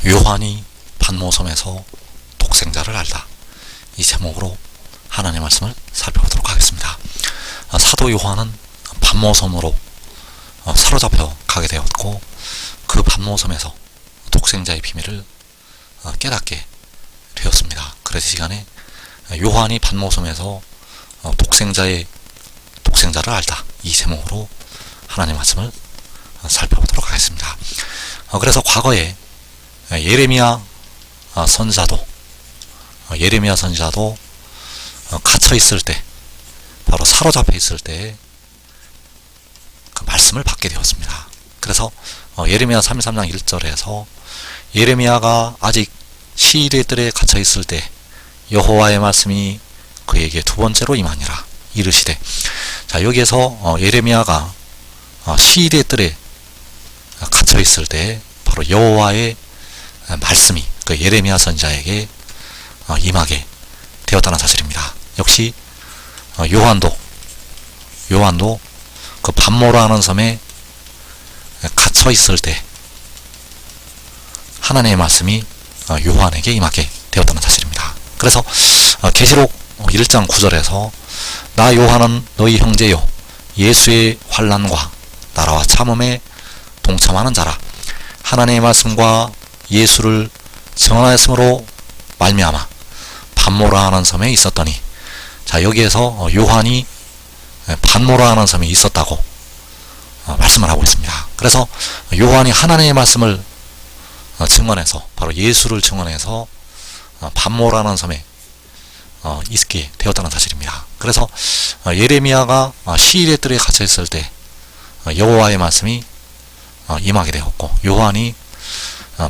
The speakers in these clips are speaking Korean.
요한이 반모섬에서 독생자를 알다, 이 제목으로 하나님의 말씀을 살펴보도록 하겠습니다. 사도 요한은 반모섬으로 사로잡혀 가게 되었고, 그 반모섬에서 독생자의 비밀을 깨닫게 되었습니다. 그래서 이 시간에 요한이 반모섬에서 독생자를 알다, 이 제목으로 하나님의 말씀을 살펴보도록 하겠습니다. 그래서 과거에 예레미야 선지자도 갇혀 있을 때, 바로 사로잡혀 있을 때 그 말씀을 받게 되었습니다. 그래서 예레미야 33장 1절에서 예레미야가 아직 시일의 뜰에 갇혀 있을 때 여호와의 말씀이 그에게 두 번째로 임하니라 이르시되, 자, 여기에서 예레미야가 시일의 뜰에 갇혀 있을 때 바로 여호와의 말씀이 그 예레미야 선지자에게 임하게 되었다는 사실입니다. 역시 요한도 그 반모라는 섬에 갇혀 있을 때 하나님의 말씀이 요한에게 임하게 되었다는 사실입니다. 그래서 계시록 1장 9절에서 나 요한은 너희 형제요 예수의 환난과 나라와 참음에 동참하는 자라, 하나님의 말씀과 예수를 증언하였으므로 말미암아 반모라 하는 섬에 있었더니, 자, 여기에서 요한이 반모라 하는 섬에 있었다고 말씀을 하고 있습니다. 그래서 요한이 하나님의 말씀을 증언해서, 바로 예수를 증언해서 반모라는 섬에 있게 되었다는 사실입니다. 그래서 예레미야가 시일의 뜰에 갇혀 있을 때 여호와의 말씀이 임하게 되었고, 요한이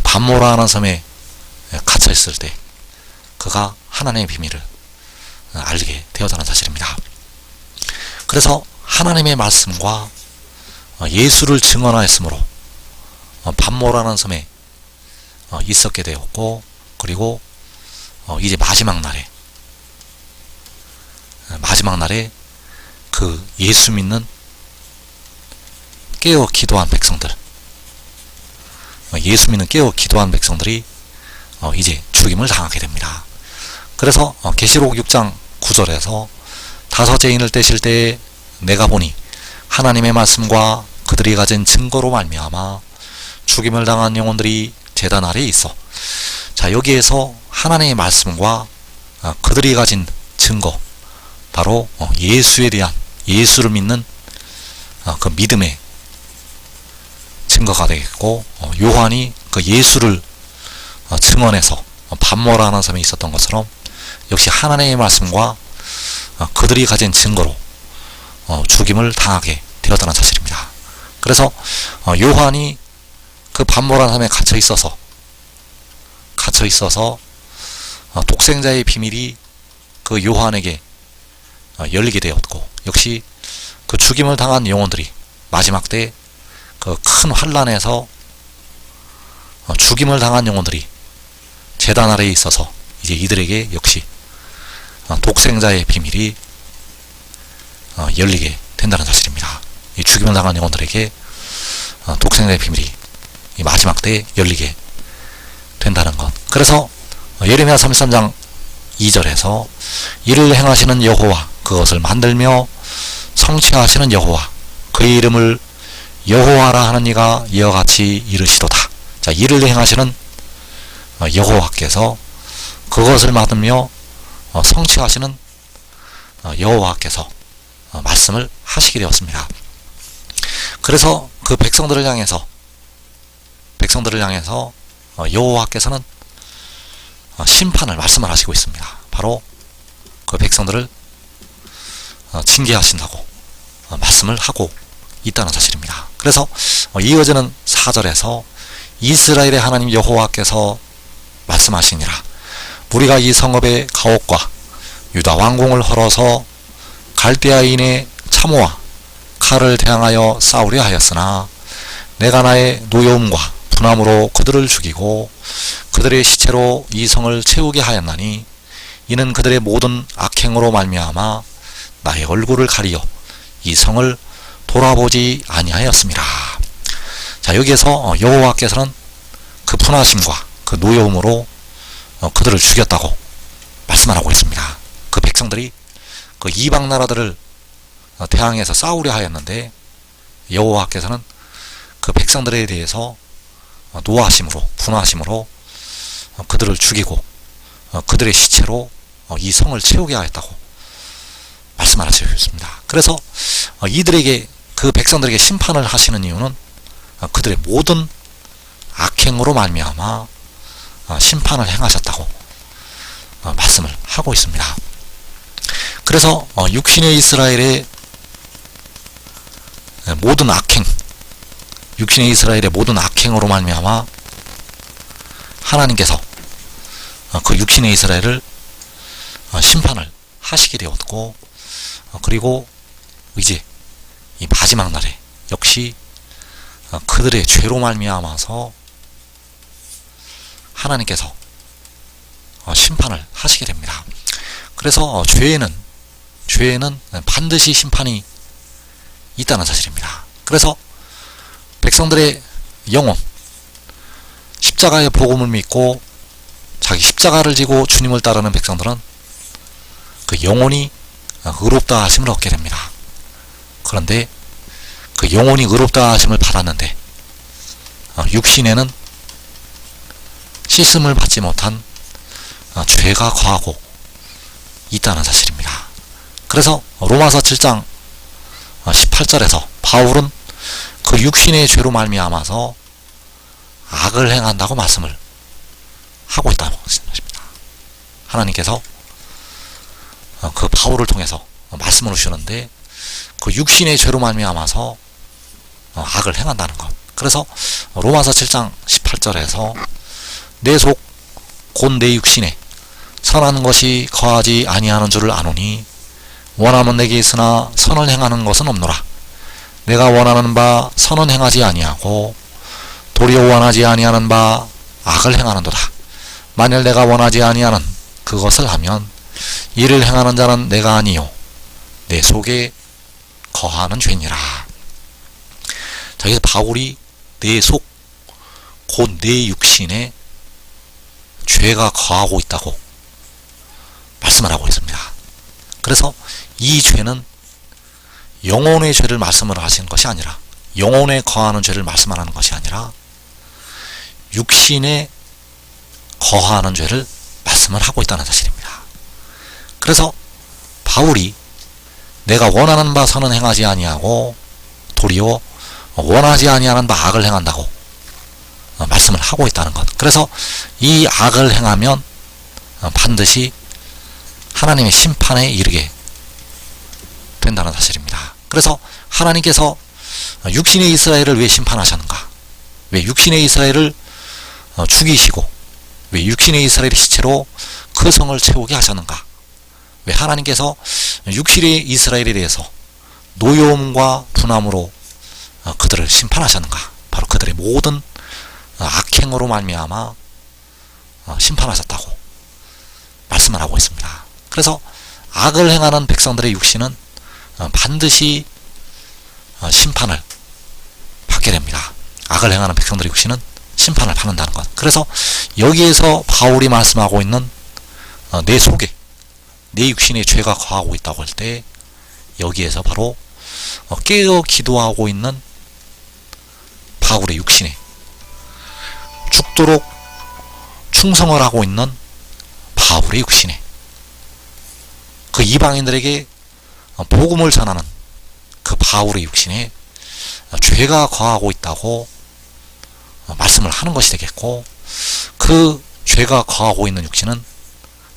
반모라는 섬에 갇혀 있을 때 그가 하나님의 비밀을 알게 되었다는 사실입니다. 그래서 하나님의 말씀과 예수를 증언하였으므로 반모라는 섬에 있었게 되었고, 그리고 이제 마지막 날에 그 예수 믿는 깨어 기도한 백성들, 이제 죽임을 당하게 됩니다. 그래서 계시록 6장 9절에서 다섯 죄인을 떼실 때에 내가 보니 하나님의 말씀과 그들이 가진 증거로 말미암아 죽임을 당한 영혼들이 제단 아래에 있어. 자, 여기에서 하나님의 말씀과 그들이 가진 증거, 바로 예수를 믿는 그 믿음의 증거가 되겠고, 요한이 그 예수를 증언해서 반모라는 섬에 있었던 것처럼 역시 하나님의 말씀과 그들이 가진 증거로 죽임을 당하게 되었다는 사실입니다. 그래서 요한이 그 반모라는 섬에 갇혀 있어서 독생자의 비밀이 그 요한에게 열리게 되었고, 역시 그 죽임을 당한 영혼들이 마지막 때 그 큰 환난에서 죽임을 당한 영혼들이 제단 아래에 있어서 이제 이들에게 역시 독생자의 비밀이 열리게 된다는 사실입니다. 이 죽임을 당한 영혼들에게 독생자의 비밀이 이 마지막 때에 열리게 된다는 것. 그래서 예레미야 33장 2절에서 이를 행하시는 여호와, 그것을 만들며 성취하시는 여호와, 그의 이름을 여호와라 하는 이가 이와 같이 이르시도다. 자, 이를 행하시는 여호와께서, 그것을 만들며 성취하시는 여호와께서 말씀을 하시게 되었습니다. 그래서 그 백성들을 향해서 여호와께서는 심판을 말씀을 하시고 있습니다. 바로 그 백성들을 징계하신다고 말씀을 하고 있다는 사실입니다. 그래서 이어지는 4절에서 이스라엘의 하나님 여호와께서 말씀하시니라, 우리가 이 성읍의 가옥과 유다 왕궁을 헐어서 갈대아인의 참호와 칼을 대항하여 싸우려 하였으나 내가 나의 노여움과 분함으로 그들을 죽이고 그들의 시체로 이 성을 채우게 하였나니, 이는 그들의 모든 악행으로 말미암아 나의 얼굴을 가리어 이 성을 돌아보지 아니하였습니다. 자, 여기에서 여호와께서는 그 분하심과 그 노여움으로 그들을 죽였다고 말씀을 하고 있습니다. 그 백성들이 그 이방 나라들을 대항해서 싸우려 하였는데 여호와께서는 그 백성들에 대해서 노하심으로 분하심으로 그들을 죽이고 그들의 시체로 이 성을 채우게 하였다고 말씀하시고 있습니다. 그래서 이들에게 그 백성들에게 심판을 하시는 이유는 그들의 모든 악행으로 말미암아 심판을 행하셨다고 말씀을 하고 있습니다. 그래서 육신의 이스라엘의 모든 악행, 육신의 이스라엘의 모든 악행으로 말미암아 하나님께서 그 육신의 이스라엘을 심판을 하시게 되었고, 그리고 이제 이 마지막 날에 역시 그들의 죄로 말미암아서 하나님께서 심판을 하시게 됩니다. 그래서 죄에는 반드시 심판이 있다는 사실입니다. 그래서 백성들의 영혼, 십자가의 복음을 믿고 자기 십자가를 지고 주님을 따르는 백성들은 그 영혼이 의롭다 하심을 얻게 됩니다. 그런데 그 영혼이 의롭다 하심을 받았는데 육신에는 씻음을 받지 못한 죄가 거하고 있다는 사실입니다. 그래서 로마서 7장 18절에서 바울은 그 육신의 죄로 말미암아서 악을 행한다고 말씀을 하고 있다고 말씀하십니다. 하나님께서 그 바울을 통해서 말씀을 주시는데 그 육신의 죄로 말미암아서 악을 행한다는 것. 그래서 로마서 7장 18절에서 내 속 곧 내 육신에 선한 것이 거하지 아니하는 줄을 아노니 원함은 내게 있으나 선을 행하는 것은 없노라. 내가 원하는 바 선은 행하지 아니하고 도리어 원하지 아니하는 바 악을 행하는도다. 만일 내가 원하지 아니하는 그것을 하면 이를 행하는 자는 내가 아니요 내 속에 거하는 죄니라. 여기서 바울이 내 속 곧 내 육신에 죄가 거하고 있다고 말씀을 하고 있습니다. 그래서 이 죄는 영혼의 죄를 말씀을 하시는 것이 아니라, 영혼에 거하는 죄를 말씀하는 것이 아니라 육신에 거하는 죄를 말씀을 하고 있다는 사실입니다. 그래서 바울이 내가 원하는 바 선은 행하지 아니하고 도리어 원하지 아니하는 바 악을 행한다고 말씀을 하고 있다는 것. 그래서 이 악을 행하면 반드시 하나님의 심판에 이르게 된다는 사실입니다. 그래서 하나님께서 육신의 이스라엘을 왜 심판하셨는가? 왜 육신의 이스라엘을 죽이시고 왜 육신의 이스라엘의 시체로 그 성을 채우게 하셨는가? 왜 하나님께서 육신의 이스라엘에 대해서 노여움과 분함으로 그들을 심판하셨는가? 바로 그들의 모든 악행으로 말미암아 심판하셨다고 말씀을 하고 있습니다. 그래서 악을 행하는 백성들의 육신은 반드시 심판을 받게 됩니다. 악을 행하는 백성들의 육신은 심판을 받는다는 것. 그래서 여기에서 바울이 말씀하고 있는 내 속에 내 육신에 죄가 거하고 있다고 할 때 여기에서 바로 깨어 기도하고 있는 바울의 육신에 죽도록 충성을 하고 있는 바울의 육신에 그 이방인들에게 복음을 전하는 그 바울의 육신에 죄가 거하고 있다고 말씀을 하는 것이 되겠고, 그 죄가 거하고 있는 육신은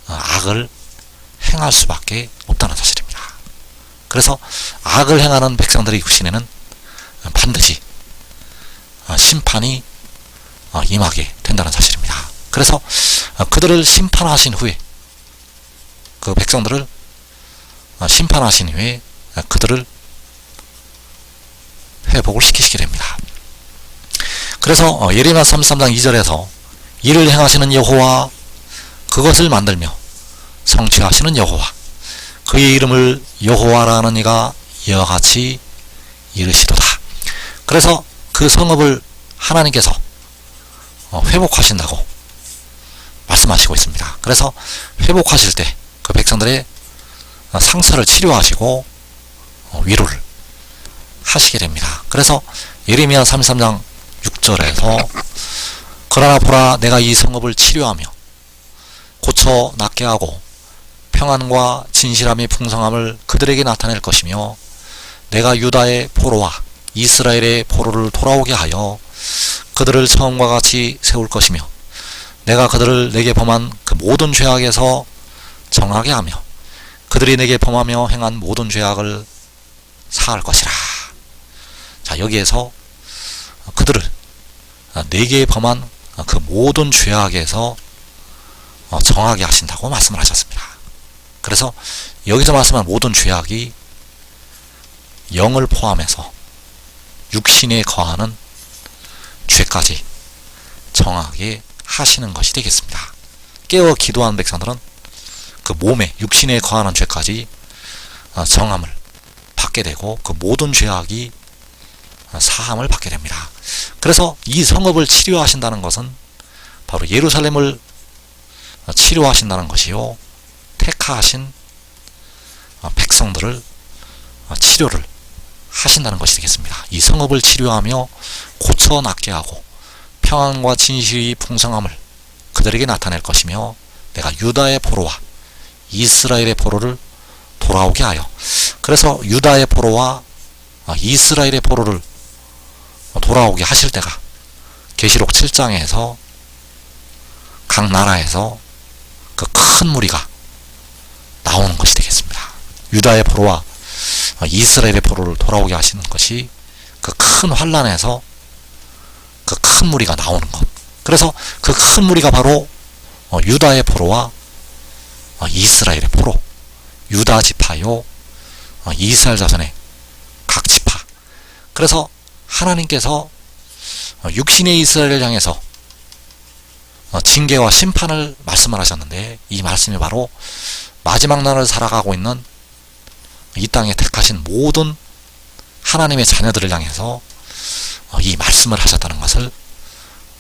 악을 행할 수밖에 없다는 사실입니다. 그래서 악을 행하는 백성들의 육신에는 반드시 심판이 임하게 된다는 사실입니다. 그래서 그들을 심판하신 후에, 그 백성들을 심판하신 후에 그들을 회복을 시키시게 됩니다. 그래서 예레미야 33장 2절에서 이를 행하시는 여호와, 그것을 만들며 성취하시는 여호와, 그의 이름을 여호와라는 이가 이와 같이 이르시도다. 그래서 그 성읍을 하나님께서 회복하신다고 말씀하시고 있습니다. 그래서 회복하실 때 그 백성들의 상처를 치료하시고 위로를 하시게 됩니다. 그래서 예레미야 33장 6절에서 그러나 보라 내가 이 성읍을 치료하며 고쳐 낫게 하고 평안과 진실함이 풍성함을 그들에게 나타낼 것이며 내가 유다의 포로와 이스라엘의 포로를 돌아오게 하여 그들을 처음과 같이 세울 것이며 내가 그들을 내게 범한 그 모든 죄악에서 정하게 하며 그들이 내게 범하며 행한 모든 죄악을 사할 것이라. 자, 여기에서 그들을 내게 범한 그 모든 죄악에서 정하게 하신다고 말씀을 하셨습니다. 그래서 여기서 말씀한 모든 죄악이 영을 포함해서 육신에 거하는 죄까지 정하게 하시는 것이 되겠습니다. 깨어 기도하는 백성들은 그 몸에 육신에 거하는 죄까지 정함을 받게 되고 그 모든 죄악이 사함을 받게 됩니다. 그래서 이 성읍을 치료하신다는 것은 바로 예루살렘을 치료하신다는 것이요, 택하신 백성들을 치료를 하신다는 것이 되겠습니다. 이 성읍을 치료하며 고쳐 낫게 하고 평안과 진실이 풍성함을 그들에게 나타낼 것이며 내가 유다의 포로와 이스라엘의 포로를 돌아오게 하여, 그래서 유다의 포로와 이스라엘의 포로를 돌아오게 하실 때가 계시록 7장에서 각 나라에서 그 큰 무리가 나오는 것이 되겠습니다. 유다의 포로와 이스라엘의 포로를 돌아오게 하시는 것이 그 큰 환란에서 그 큰 무리가 나오는 것. 그래서 그 큰 무리가 바로 유다의 포로와 이스라엘의 포로, 유다 지파요, 이스라엘 자손의 각 지파. 그래서 하나님께서 육신의 이스라엘을 향해서 징계와 심판을 말씀을 하셨는데, 이 말씀이 바로 마지막 날을 살아가고 있는 이 땅에 택하신 모든 하나님의 자녀들을 향해서 이 말씀을 하셨다는 것을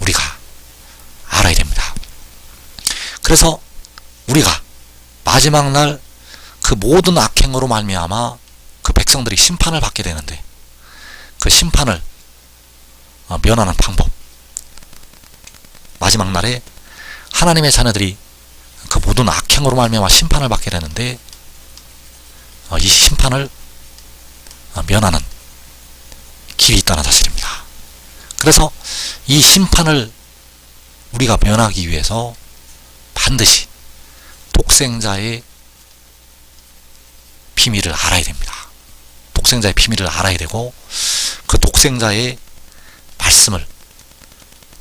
우리가 알아야 됩니다. 그래서 우리가 마지막 날 그 모든 악행으로 말미암아 그 백성들이 심판을 받게 되는데, 그 심판을 면하는 방법, 마지막 날에 하나님의 자녀들이 그 모든 악행으로 말미암아 심판을 받게 되는데, 이 심판을 면하는 길이 있다는 사실입니다. 그래서 이 심판을 우리가 면하기 위해서 반드시 독생자의 비밀을 알아야 됩니다. 독생자의 비밀을 알아야 되고 그 독생자의 말씀을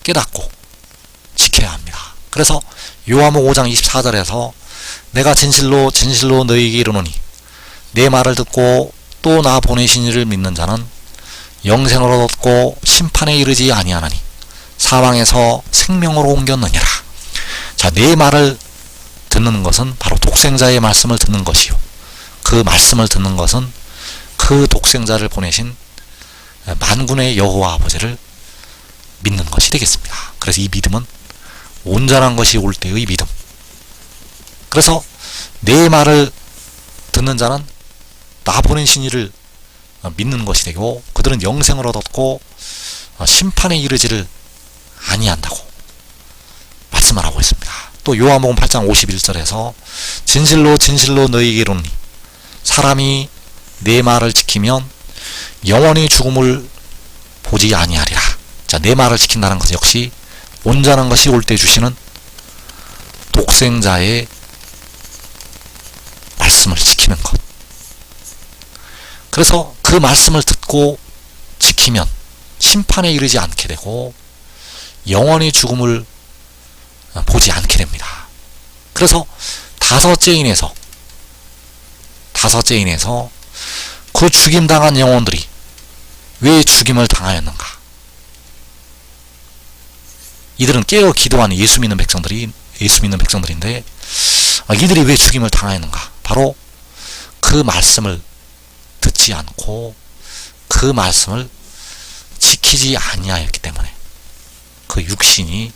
깨닫고 지켜야 합니다. 그래서 요한복음 5장 24절에서 내가 진실로 진실로 너희에게 이르노니 내 말을 듣고 또 나 보내신 이를 믿는 자는 영생을 얻고 심판에 이르지 아니하나니 사망에서 생명으로 옮겼느니라. 자, 내 말을 듣는 것은 바로 독생자의 말씀을 듣는 것이요, 그 말씀을 듣는 것은 그 독생자를 보내신 만군의 여호와 아버지를 믿는 것이 되겠습니다. 그래서 이 믿음은 온전한 것이 올 때의 믿음. 그래서 내 말을 듣는 자는 나 보내신 이를 믿는 것이 되고 그들은 영생을 얻었고 심판에 이르지를 아니한다고 말씀을 하고 있습니다. 또 요한복음 8장 51절에서 진실로 진실로 너희에게 이르노니 사람이 내 말을 지키면 영원히 죽음을 보지 아니하리라. 자, 내 말을 지킨다는 것은 역시 온전한 것이 올 때 주시는 독생자의 말씀을 지키는 것. 그래서 그 말씀을 듣고 지키면 심판에 이르지 않게 되고 영원히 죽음을 보지 않게 됩니다. 그래서 다섯째 인에서 그 죽임당한 영혼들이 왜 죽임을 당하였는가? 이들은 깨어 기도하는 예수 믿는 백성들인데 이들이 왜 죽임을 당하였는가? 바로 그 말씀을 듣지 않고 그 말씀을 지키지 아니하였기 때문에 그 육신이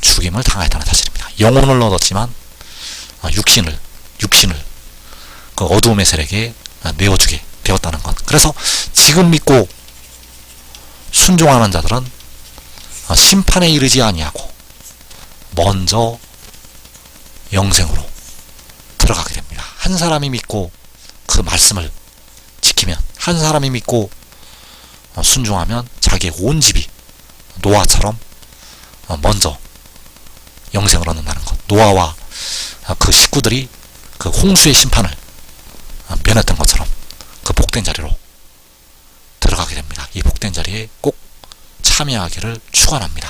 죽임을 당하였다는 사실입니다. 영혼을 얻었지만 육신을 그 어두움의 세력에 내어주게 되었다는 것. 그래서 지금 믿고 순종하는 자들은 심판에 이르지 아니하고 먼저 영생으로 들어가게 됩니다. 한 사람이 믿고 그 말씀을 지키면, 한 사람이 믿고 순종하면 자기의 온 집이 노아처럼 먼저 영생을 얻는다는 것. 노아와 그 식구들이 그 홍수의 심판을 면했던 것처럼 그 복된 자리로 들어가게 됩니다. 이 복된 자리에 꼭 참여하기를 축원합니다.